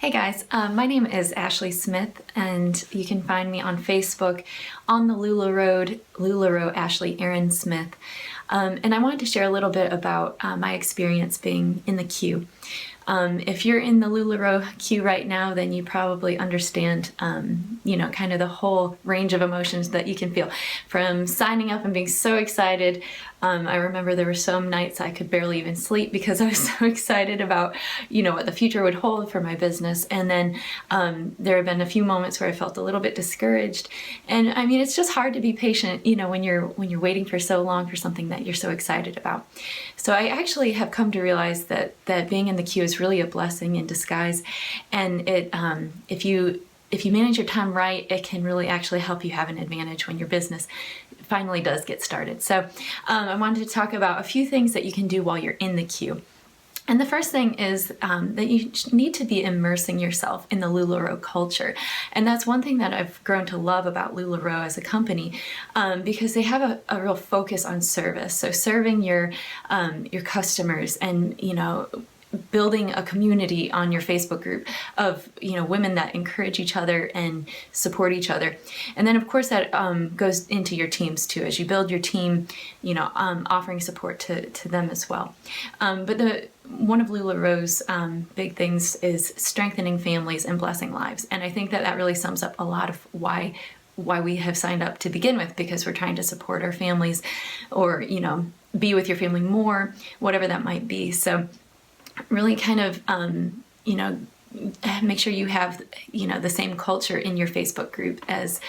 Hey guys, my name is Ashley Smith, and you can find me on Facebook on the LuLaRoad, LuLaRoe Ashley Erin Smith. And I wanted to share a little bit about my experience being in the queue. If you're in the LuLaRoe queue right now, then you probably understand, kind of the whole range of emotions that you can feel. From signing up and being so excited, I remember there were some nights I could barely even sleep because I was so excited about, what the future would hold for my business. And then there have been a few moments where I felt a little bit discouraged. And I mean, it's just hard to be patient, when you're waiting for so long for something that you're so excited about. So I actually have come to realize that being in the queue is really a blessing in disguise. And if you manage your time right, it can really actually help you have an advantage when your business finally does get started. So I wanted to talk about a few things that you can do while you're in the queue. And the first thing is that you need to be immersing yourself in the LuLaRoe culture. And that's one thing that I've grown to love about LuLaRoe as a company, because they have a real focus on service. So serving your customers and, building a community on your Facebook group of women that encourage each other and support each other. And then of course that goes into your teams too, as you build your team, offering support to them as well. But one of LuLaRoe's big things is strengthening families and blessing lives. And I think that really sums up a lot of why we have signed up to begin with, because we're trying to support our families or, be with your family more, whatever that might be. So really kind of, make sure you have, the same culture in your Facebook group as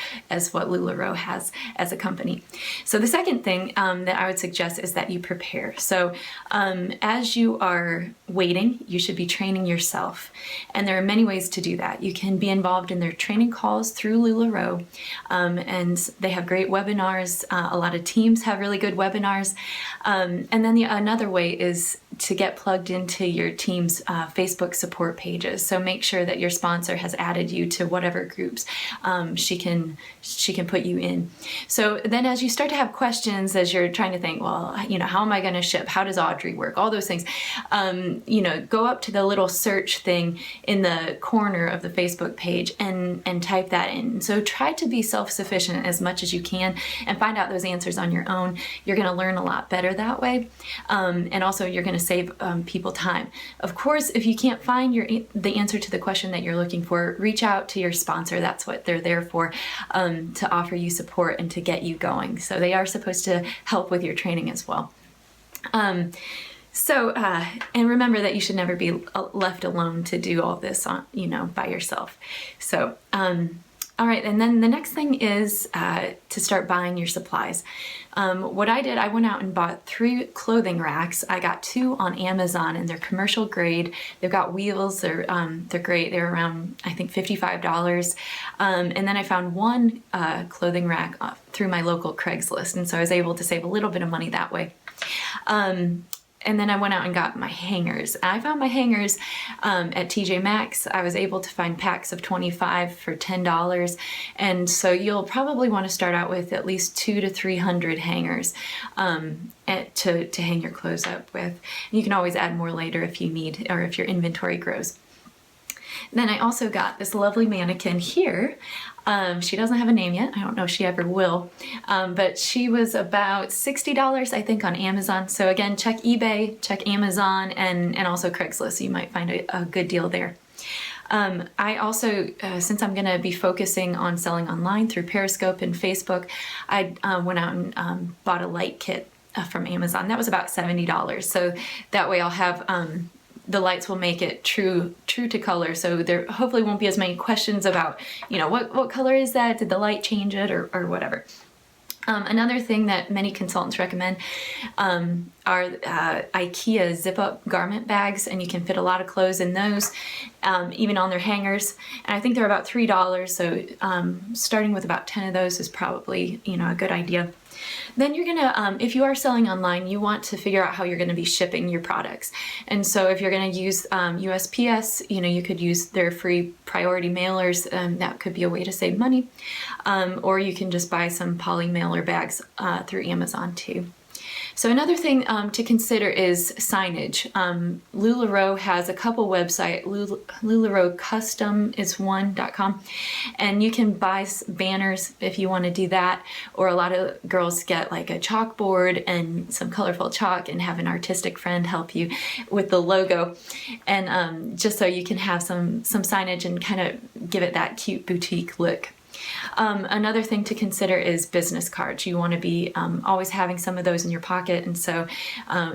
what LuLaRoe has as a company. So the second thing that I would suggest is that you prepare. So as you are waiting, you should be training yourself. And there are many ways to do that. You can be involved in their training calls through LuLaRoe, and they have great webinars. A lot of teams have really good webinars. And then another way is to get plugged into your team's Facebook support pages. So make sure that your sponsor has added you to whatever groups she can put you in. So then as you start to have questions, as you're trying to think, well, how am I going to ship? How does Audrey work? All those things, go up to the little search thing in the corner of the Facebook page and type that in. So try to be self-sufficient as much as you can and find out those answers on your own. You're going to learn a lot better that way. And also you're going to save people time. Of course, if you can't find the answer to the question that you're looking for, reach out to your sponsor. That's what they're there for, to offer you support and to get you going. So they are supposed to help with your training as well. And remember that you should never be left alone to do all this by yourself. So, all right, and then the next thing is to start buying your supplies. What I did, I went out and bought 3 clothing racks. I got 2 on Amazon, and they're commercial grade. They've got wheels. They're great. They're around, I think, $55. And then I found 1 clothing rack through my local Craigslist, and so I was able to save a little bit of money that way. And then I went out and got my hangers. I found my hangers at TJ Maxx. I was able to find packs of 25 for $10. And so you'll probably want to start out with at least 200 to 300 hangers to hang your clothes up with. And you can always add more later if you need, or if your inventory grows. Then I also got this lovely mannequin here. She doesn't have a name yet. I don't know if she ever will. But she was about $60, I think, on Amazon. So again, check eBay, check Amazon, and also Craigslist. You might find a good deal there. I also, since I'm going to be focusing on selling online through Periscope and Facebook, I went out and bought a light kit from Amazon. That was about $70. So that way I'll have... the lights will make it true to color, so there hopefully won't be as many questions about, what color is that? Did the light change it or whatever. Another thing that many consultants recommend are IKEA zip-up garment bags, and you can fit a lot of clothes in those, even on their hangers. And I think they're about $3, so starting with about 10 of those is probably, a good idea. Then you're gonna, if you are selling online, you want to figure out how you're gonna be shipping your products. And so if you're gonna use USPS, you could use their free priority mailers, that could be a way to save money. Or you can just buy some poly mailer bags through Amazon too. So another thing to consider is signage. LuLaRoe has a couple websites. LuLaRoe Custom is one.com, and you can buy banners if you want to do that. Or a lot of girls get like a chalkboard and some colorful chalk and have an artistic friend help you with the logo, and just so you can have some signage and kind of give it that cute boutique look. Another thing to consider is business cards. You want to be always having some of those in your pocket, and so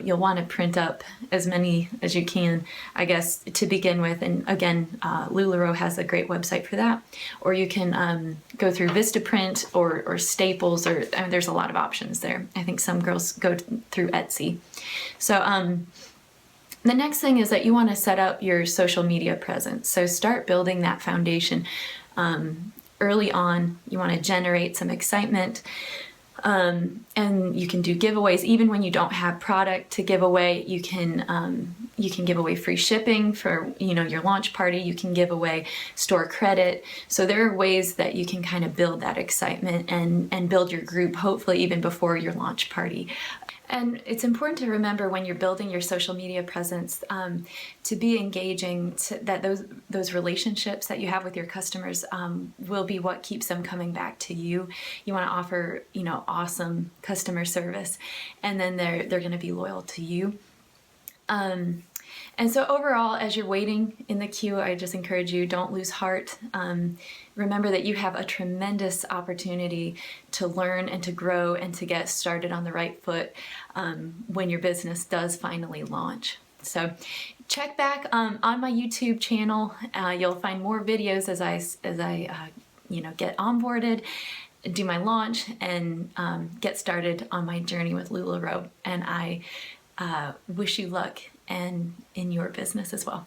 you'll want to print up as many as you can, I guess, to begin with. And again, LuLaRoe has a great website for that. Or you can go through Vistaprint or Staples, or I mean, there's a lot of options there. I think some girls go through Etsy. So the next thing is that you want to set up your social media presence. So start building that foundation. Early on, you want to generate some excitement, and you can do giveaways. Even when you don't have product to give away, you can give away free shipping for your launch party. You can give away store credit. So there are ways that you can kind of build that excitement and build your group, hopefully even before your launch party. And it's important to remember when you're building your social media presence to be engaging, that those relationships that you have with your customers will be what keeps them coming back to you. You want to offer awesome customer service, and then they're going to be loyal to you. And so overall, as you're waiting in the queue, I just encourage you, don't lose heart. Remember that you have a tremendous opportunity to learn and to grow and to get started on the right foot when your business does finally launch. So check back on my YouTube channel. You'll find more videos as I get onboarded, do my launch, and get started on my journey with LuLaRoe. And I wish you luck and in your business as well.